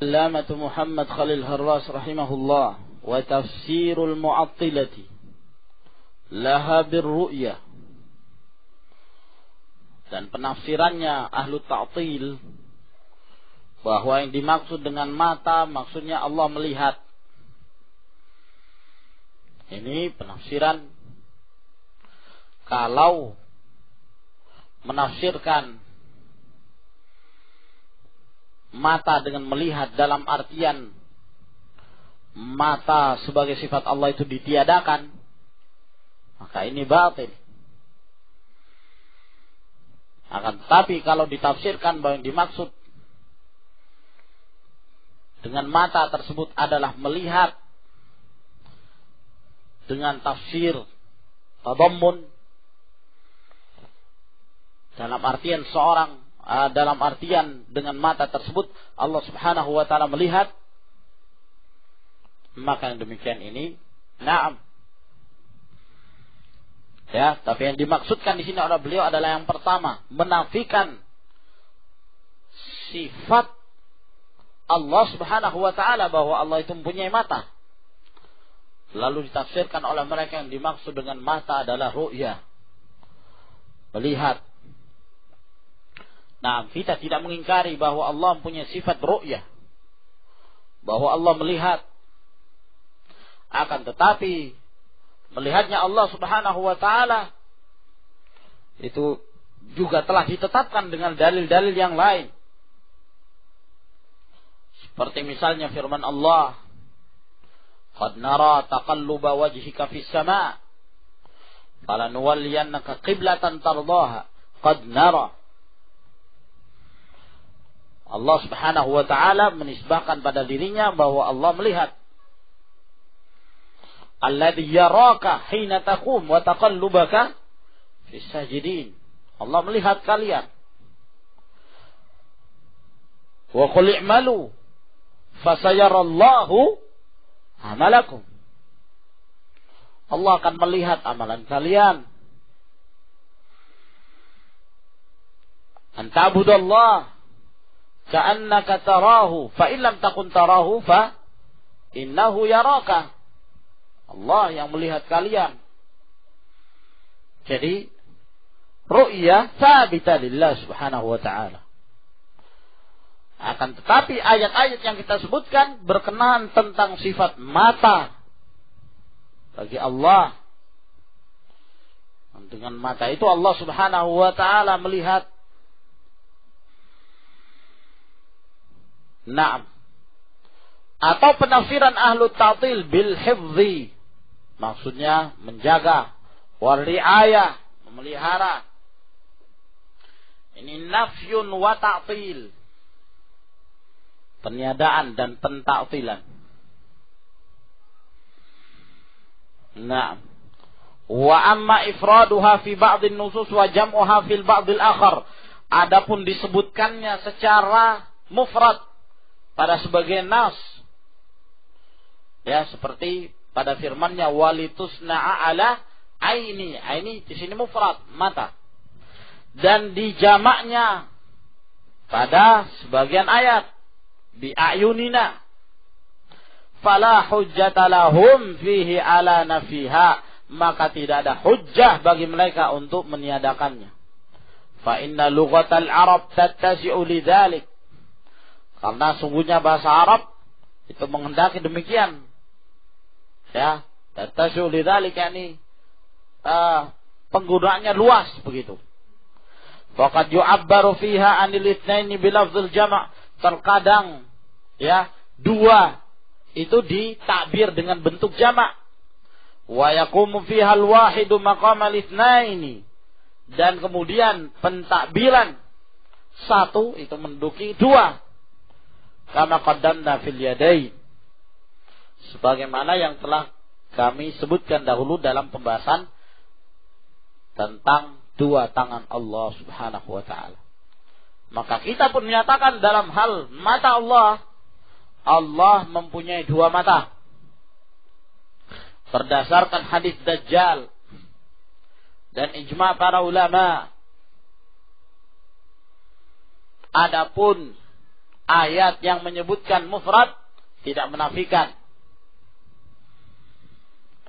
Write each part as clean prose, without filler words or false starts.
علامة محمد خليل هراس رحمه الله وتفسير المعطلة لها بالرؤية. Dan penafsirannya ahlu ta'til bahwa yang dimaksud dengan mata maksudnya Allah melihat. Ini penafsiran kalau menafsirkan mata dengan melihat dalam artian mata sebagai sifat Allah itu ditiadakan, maka ini batil. Akan tetapi kalau ditafsirkan bahwa yang dimaksud dengan mata tersebut adalah melihat dengan tafsir tadammun, dalam artian dengan mata tersebut Allah Subhanahu wa taala melihat, maka yang demikian ini na'am. Ya, tapi yang dimaksudkan di sini oleh beliau adalah yang pertama, menafikan sifat Allah Subhanahu wa taala bahwa Allah itu mempunyai mata. Lalu ditafsirkan oleh mereka yang dimaksud dengan mata adalah ru'yah, melihat. Nah, kita tidak mengingkari bahwa Allah mempunyai sifat ru'yah, bahwa Allah melihat. Akan tetapi melihatnya Allah Subhanahu wa taala itu juga telah ditetapkan dengan dalil-dalil yang lain. Seperti misalnya firman Allah, "Qad nara taqalluba wajhika fis sama', falanuwalliyannaka qiblatan tardaha." Qad nara. Allah Subhanahu wa taala menisbahkan pada dirinya bahwa Allah melihat. Alladzi yaraka hina taqum wa taqallubaka fis sajidin. Allah melihat kalian. Wa qul i'malu fasayarallahu amalakum. Allah akan melihat amalan kalian. Anta'budallah ka'annaka tarahu fa in lam takun tarahu fa innahu yaraka. Allah yang melihat kalian. Jadi ru'yah tsabita lillah Subhanahu wa ta'ala. Akan tetapi ayat-ayat yang kita sebutkan berkenaan tentang sifat mata bagi Allah. Dengan mata itu Allah Subhanahu wa ta'ala melihat. Naam. Atau penafsiran ahlu ta'til bil hifzi, maksudnya menjaga, wal ri'ayah, memelihara. Ini nafyun wa ta'til, peniadaan dan pentaktilan. Naam. Wa amma ifraduha fi ba'dhin nusus wa jam'uha fil ba'dil akhar. Adapun disebutkannya secara mufrad pada sebagian nas, ya, seperti pada firman-Nya walitusna'a ala aini. Aini di sini mufrad, mata. Dan di jamaknya pada sebagian ayat bi ayunina. Fala hujjata lahum fihi ala nafiha, maka tidak ada hujjah bagi mereka untuk meniadakannya. Fa inna lughatal arab tattasi'u lidzalik. Karena sungguhnya bahasa Arab itu menghendaki demikian. Ya, tattasi'u lidzalik, yakni penggunaannya luas begitu. Faqad yu'abbaru fiha 'anil itsnaini bi lafzil jama'. Terkadang ya, dua itu ditakbir dengan bentuk jamak. Wa yaqumu fiha al-wahidu maqama al-itsnaini. Dan kemudian pentakbiran satu itu menduduki dua. Kama qaddamna fil yadain. Sebagaimana yang telah kami sebutkan dahulu dalam pembahasan tentang dua tangan Allah Subhanahu wa ta'ala. Maka kita pun menyatakan dalam hal mata Allah, Allah mempunyai dua mata. Berdasarkan hadis Dajjal dan ijma' para ulama. Adapun Ayat yang menyebutkan mufrad tidak menafikan.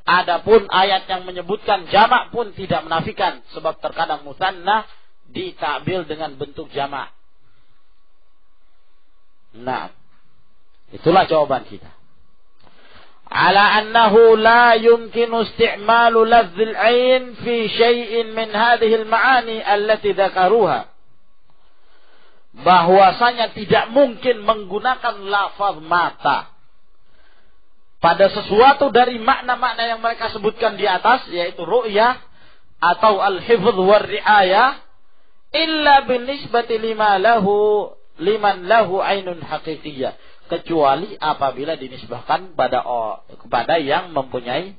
Adapun ayat yang menyebutkan jamak pun tidak menafikan, sebab terkadang musanna ditakbil dengan bentuk jamak. Nah, itulah jawaban kita. Ala annahu la yumkinu isti'malu lafzil ain fi syai'in min hadhihi al-ma'ani allati dzakaruha. Bahwasanya tidak mungkin menggunakan lafaz mata pada sesuatu dari makna-makna yang mereka sebutkan di atas, yaitu ru'yah atau al-hifdz war ri'ayah, illa binisbati liman lahu ainun haqiqiyah, kecuali apabila dinisbahkan kepada yang mempunyai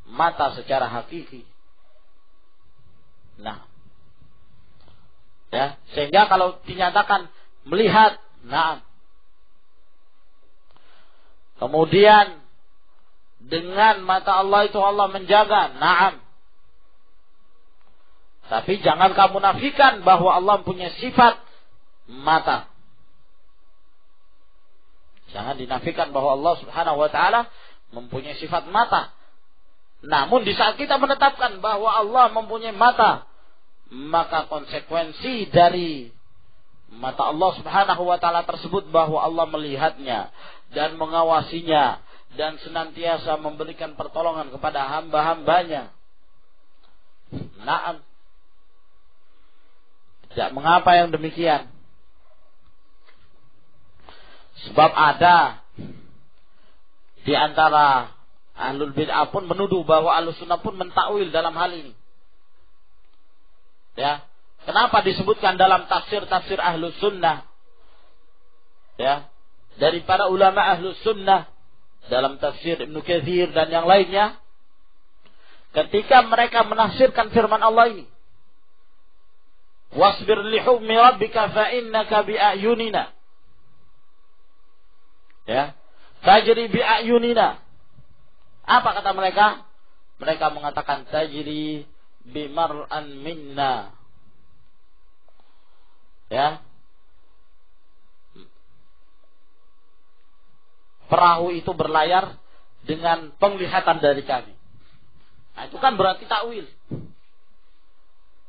mata secara hakiki. Nah, ya, sehingga kalau dinyatakan melihat, nah, kemudian dengan mata Allah itu Allah menjaga, na'am. Tapi jangan kamu nafikan bahwa Allah punya sifat mata. Jangan dinafikan bahwa Allah Subhanahu wa ta'ala mempunyai sifat mata. Namun di saat kita menetapkan bahwa Allah mempunyai mata, maka konsekuensi dari mata Allah Subhanahu wa ta'ala tersebut bahwa Allah melihatnya dan mengawasinya dan senantiasa memberikan pertolongan kepada hamba-hambanya. Naam. Tidak mengapa yang demikian. Sebab ada di antara ahlul bid'ah pun menuduh bahwa ahlus sunnah pun mentakwil dalam hal ini. Ya, kenapa disebutkan dalam tafsir-tafsir ahlus sunnah? Ya, dari para ulama ahlus sunnah dalam tafsir Ibnu Katsir dan yang lainnya, ketika mereka menafsirkan firman Allah ini, wasbir li hukmi rabbika fa innaka bi a'yunina, ya, tajri bi a'yunina. Apa kata mereka? Mereka mengatakan tajri bi mar'an minna, ya, perahu itu berlayar dengan penglihatan dari kami. Nah, itu kan berarti takwil.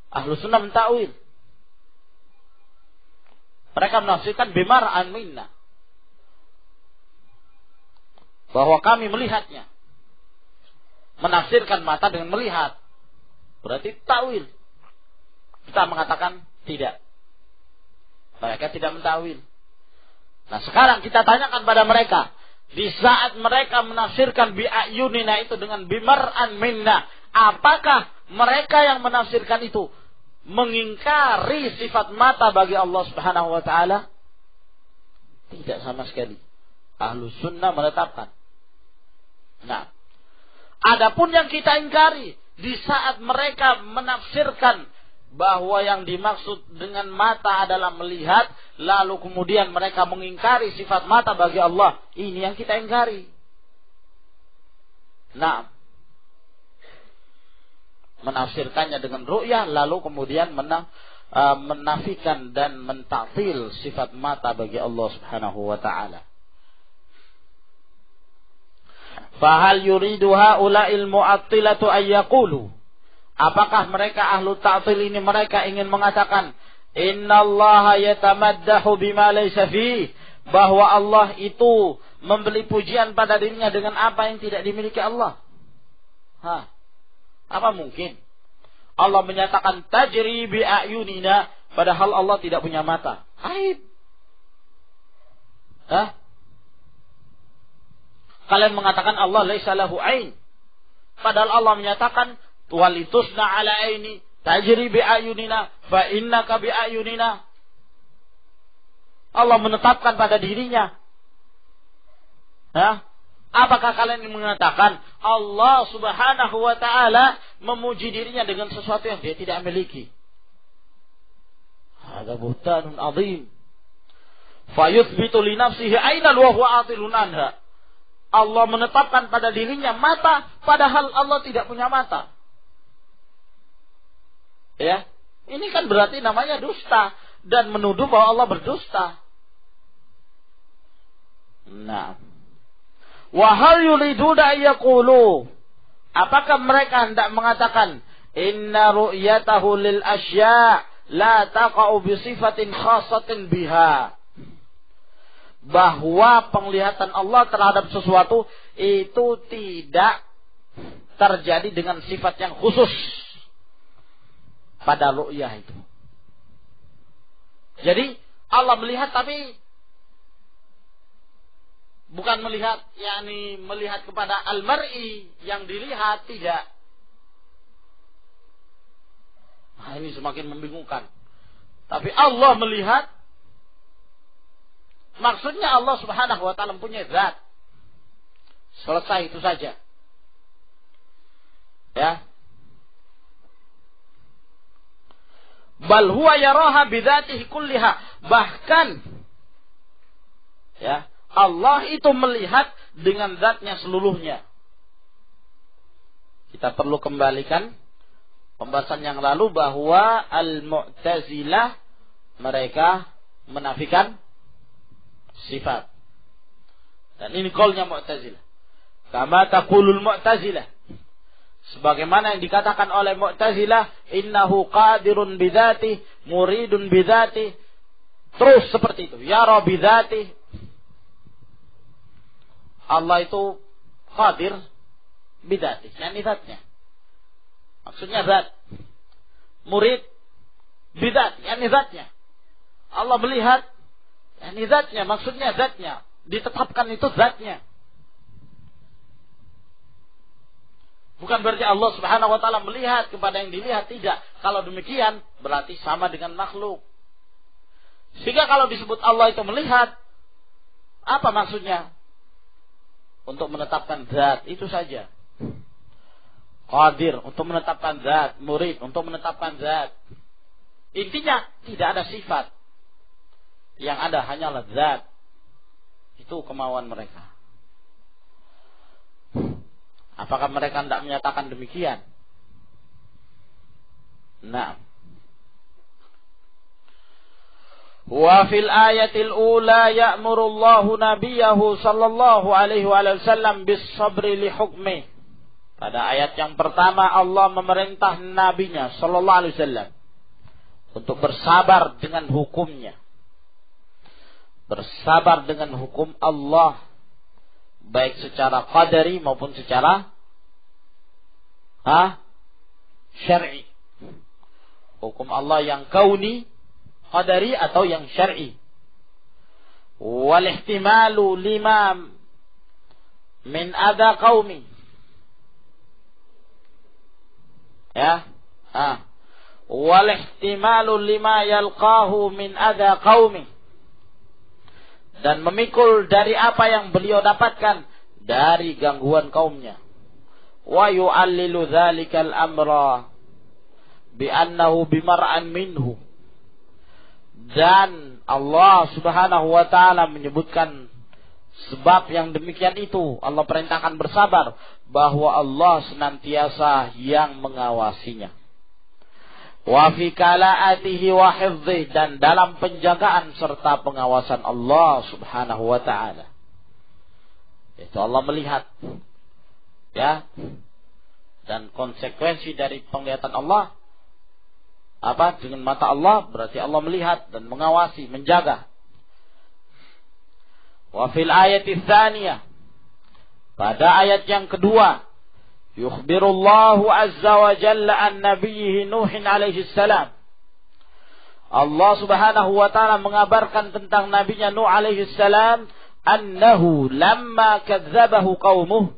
Ahlus sunnah mentakwil. Mereka menafsirkan bimar'an minna, bahwa kami melihatnya. Menafsirkan mata dengan melihat, berarti takwil. Kita mengatakan tidak. Mereka tidak mentakwil. Nah, sekarang kita tanyakan pada mereka, di saat mereka menafsirkan bi'ayunina itu dengan bimar'an minna, apakah mereka yang menafsirkan itu mengingkari sifat mata bagi Allah Subhanahu wa ta'ala? Tidak sama sekali. Ahlus sunnah menetapkan. Nah, adapun yang kita ingkari, di saat mereka menafsirkan bahwa yang dimaksud dengan mata adalah melihat, lalu kemudian mereka mengingkari sifat mata bagi Allah, ini yang kita ingkari. Nah, menafsirkannya dengan ru'yah, lalu kemudian menafikan dan mentaktil sifat mata bagi Allah Subhanahu wa ta'ala. Fahal yuridu haula'il mu'attilatu ayyaqulu, apakah mereka ahlu ta'til ini mereka ingin mengatakan innallaha yatamaddahu bima laysa fi, bahwa Allah itu memberi pujian pada dirinya dengan apa yang tidak dimiliki Allah? Apa mungkin Allah menyatakan tajri bi a'yunina padahal Allah tidak punya mata? Aib. Kalian mengatakan Allah laisa lahu ain, padahal Allah menyatakan walitusna ala aini tajri bi ayunina fa innaka bi ayunina. Allah menetapkan pada dirinya. Apakah kalian mengatakan Allah Subhanahu wa ta'ala memuji dirinya dengan sesuatu yang dia tidak miliki? Hadza buhtanun azim. Fa yuthbitu li nafsihi ainan wa huwa atilun anha. Allah menetapkan pada dirinya mata padahal Allah tidak punya mata. Ya, ini kan berarti namanya dusta dan menuduh bahwa Allah berdusta. Nah. Wa hal yuriduna yaqulu, apakah mereka hendak mengatakan inna ru'yatahu lil asya' la taqa'u bi sifatin khassatin biha, bahwa penglihatan Allah terhadap sesuatu itu tidak terjadi dengan sifat yang khusus pada ru'yah itu. Jadi Allah melihat tapi bukan melihat, yakni melihat kepada al-mar'i yang dilihat, tidak. Nah, ini semakin membingungkan. Tapi Allah melihat, maksudnya Allah Subhanahu wa ta'ala punya zat. Selesai, itu saja. Ya. Bal huwa yaraha bidzatihi kulliha. Bahkan ya, Allah itu melihat dengan zatnya seluruhnya. Kita perlu kembalikan pembahasan yang lalu bahwa Al-Mu'tazilah mereka menafikan sifat. Dan ini qaulnya Mu'tazilah. Kama taqulul Mu'tazilah. Sebagaimana yang dikatakan oleh Mu'tazilah, innahu qadirun bidzati, muridun bidzati. Terus seperti itu. Yara bidzati. Allah itu qadir bidzati, yakni zatnya. Maksudnya zat. Murid bidzati, yakni zatnya. Allah melihat, yakni zatnya, maksudnya zatnya. Ditetapkan itu zatnya. Bukan berarti Allah Subhanahu wa ta'ala melihat kepada yang dilihat, tidak. Kalau demikian berarti sama dengan makhluk. Sehingga kalau disebut Allah itu melihat, apa maksudnya? Untuk menetapkan zat, itu saja. Qadir untuk menetapkan zat, murid untuk menetapkan zat. Intinya tidak ada sifat. Yang ada hanyalah zat. Itu kemauan mereka. Apakah mereka tidak menyatakan demikian? Nah. Wa fil ayatil ula ya'muru Allahu nabiyahu sallallahu alaihi wasallam bis sabri li hukmi. Pada ayat yang pertama Allah memerintah nabinya sallallahu alaihi wasallam untuk bersabar dengan hukumnya. Bersabar dengan hukum Allah, baik secara qadari maupun secara syar'i. Hukum Allah yang kauni, qadari atau yang syar'i. Wal ihtimalu lima min adha qaumi. Ya. Wal ihtimalu lima yalqahu min adha qaumi. Dan memikul dari apa yang beliau dapatkan dari gangguan kaumnya. Wa yu'allilu dzalikal amra bi annahu bimar'an minhu. Dan Allah Subhanahu wa ta'ala menyebutkan sebab yang demikian itu. Allah perintahkan bersabar bahwa Allah senantiasa yang mengawasinya. Wa fi kala'atihi wa hifdhihi, dan dalam penjagaan serta pengawasan Allah Subhanahu wa ta'ala. Itu Allah melihat. Ya. Dan konsekuensi dari penglihatan Allah dengan mata Allah berarti Allah melihat dan mengawasi, menjaga. Wa fil ayati tsaniyah, pada ayat yang kedua, yukhbirullahu azza wa jalla an nabiyhi Nuhin alaihi salam. Allah Subhanahu wa ta'ala mengabarkan tentang nabinya Nuh alaihi salam, annahu lamma kadzabahu qaumuh,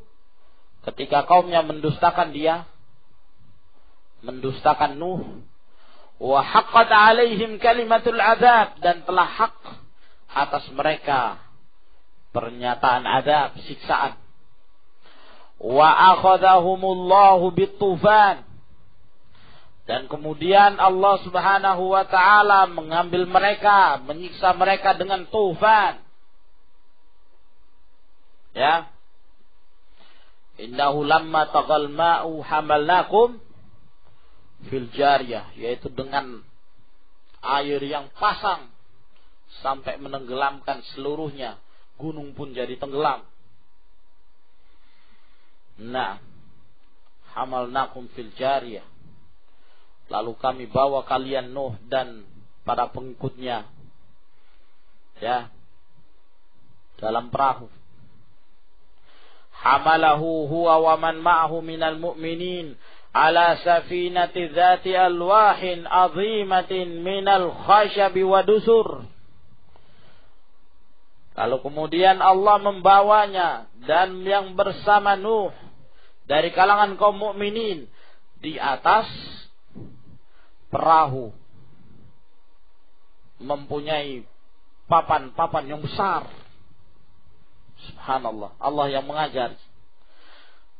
ketika kaumnya mendustakan dia, mendustakan Nuh, wa haqqat alaihim kalimatul azab, dan telah hak atas mereka pernyataan azab, siksaan. Wa akhadhahumullahu bitufan, dan kemudian Allah Subhanahu wa ta'ala mengambil mereka, menyiksa mereka dengan tufan. Ya. Innahu lamma taghal ma'u hamalnakum fil jariyah, yaitu dengan air yang pasang sampai menenggelamkan seluruhnya. gunung pun jadi tenggelam. Nah, hamalnakum fil jariyah. Lalu kami bawa kalian Nuh dan para pengikutnya, ya, dalam perahu. Hamalahu huwa wa man ma'ahu minal mu'minin ala safinati dzati alwahin azimatin minal khashabi wa dusur. Lalu kemudian Allah membawanya dan yang bersama Nuh dari kalangan kaum mukminin di atas perahu, mempunyai papan-papan yang besar. Subhanallah, Allah yang mengajar.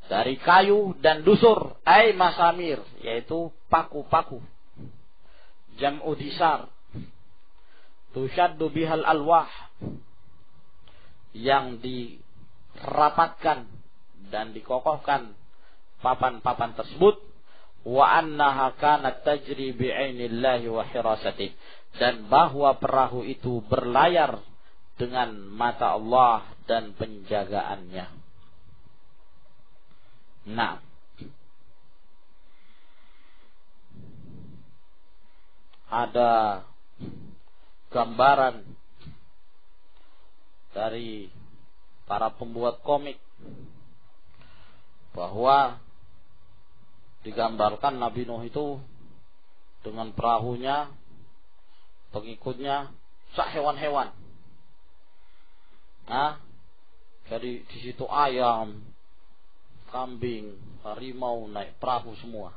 Dari kayu dan dusur, ay masamir, yaitu paku-paku. Jam'u disar. Tushaddu bihal alwah, yang dirapatkan dan dikokohkan papan-papan tersebut. Wa annaha kanat tajri bi'ainillahi wa hirasatih, dan bahwa perahu itu berlayar dengan mata Allah dan penjagaannya. Nah, ada gambaran dari para pembuat komik bahwa digambarkan Nabi Nuh itu dengan perahunya, pengikutnya sak hewan-hewan. Nah, jadi di situ ayam, kambing, harimau naik perahu semua.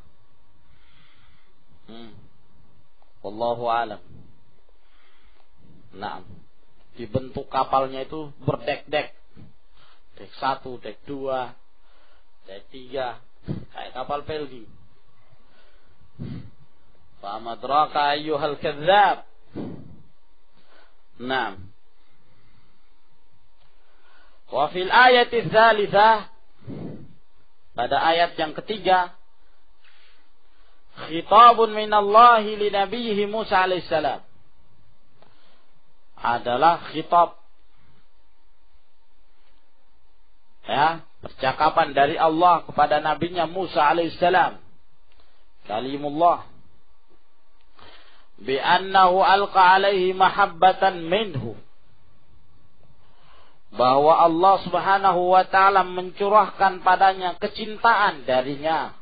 Wallahu a'lam. Nah, dibentuk kapalnya itu berdek-dek. Dek 1, dek 2, dek 3, kayak kapal pelni. Fa madraka ayyuhal kadzdzab. Nah. Wa fil ayati tsalitsah, pada ayat yang ketiga, khitabun minallahi li nabiyhi Musa alaihissalam, adalah khitab, ya, percakapan dari Allah kepada nabinya Musa alaihissalam, kalimullah, bi annahu alqa alaihi mahabbatan minhu, bahwa Allah Subhanahu wa ta'ala mencurahkan padanya kecintaan darinya,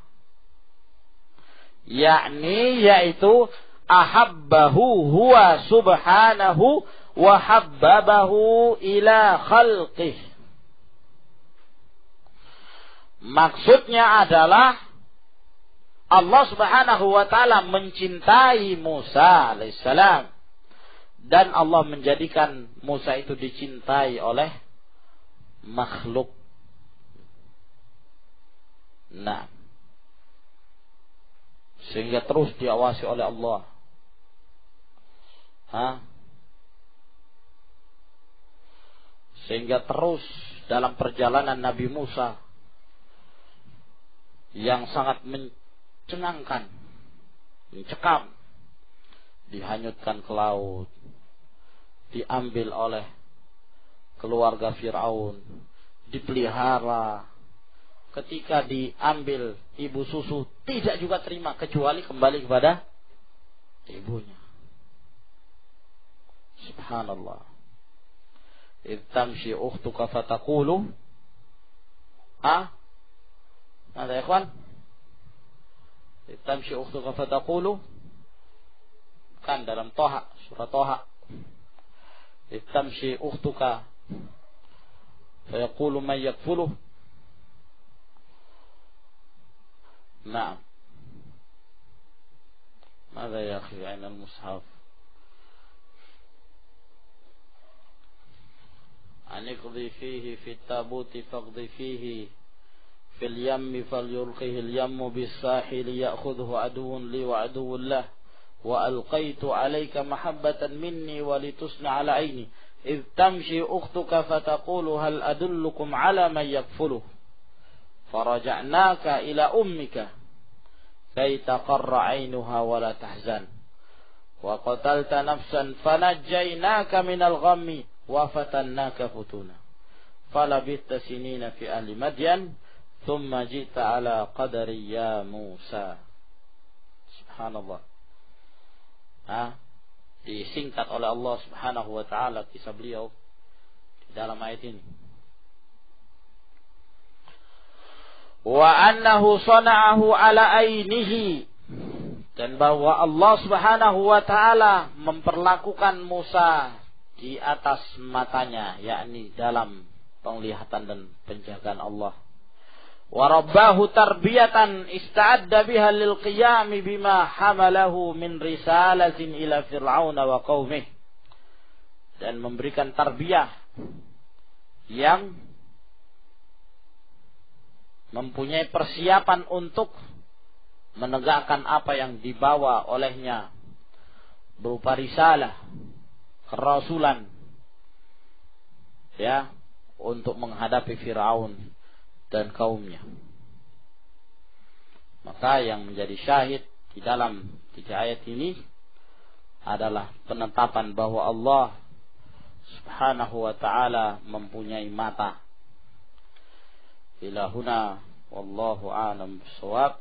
yakni yaitu ahabbahu huwa subhanahu wa habbabahu ila khalqih. Maksudnya adalah Allah Subhanahu wa ta'ala mencintai Musa alaihissalam, dan Allah menjadikan Musa itu dicintai oleh makhluk. Nah, sehingga terus diawasi oleh Allah. Sehingga terus dalam perjalanan Nabi Musa yang sangat mencengangkan, mencekam, dihanyutkan ke laut, diambil oleh keluarga Fir'aun, dipelihara. Ketika diambil ibu susu, tidak juga terima, kecuali kembali kepada ibunya. Subhanallah. Idh tamshi ukhtuka fataqulu, ada ya ikhwan? Idh tamshi ukhtuka fataqulu, kan dalam Toha, surah Toha. Idh tamshi ukhtuka fayaqulu man yakfuluh. Naam. Mada ya akhi, aina al-mushaf? Aniqdi fihi fi tabuti faqdi fihi fil yammi falyulqihi al-yammu bis-sahili ya'khudhu aduwwun li wa aduwwun lah. Wa alqaitu 'alayka mahabbatan minni wa litusna 'ala 'aini. Idh tamshi ukhtuka fataqulu hal adullukum 'ala man yakfuluh. Faraja'naka ila ummika kay taqarra 'ainuha wa la tahzan. Wa qatalta nafsan fanajjaynaka minal ghammi wa fatannaka futuna falabithta sinina fi ahli Madyan thumma ji'ta ala qadari ya Musa. Subhanallah. Disingkat oleh Allah Subhanahu wa taala kisah beliau di dalam ayat ini. Wa annahu sana'ahu ala ainihi, dan bahwa Allah Subhanahu wa taala memperlakukan Musa di atas matanya, yakni dalam penglihatan dan penjagaan Allah. Wa rabbahu tarbiyatan ista'adda biha lil qiyam bima hamalahu min risalatin ila fir'aun wa qaumih, dan memberikan tarbiyah yang mempunyai persiapan untuk menegakkan apa yang dibawa olehnya berupa risalah, kerasulan, ya, untuk menghadapi Firaun dan kaumnya. Maka yang menjadi syahid di dalam 3 ayat ini adalah penetapan bahwa Allah Subhanahu wa ta'ala mempunyai mata. Ila huna wallahu a'lam bissawab.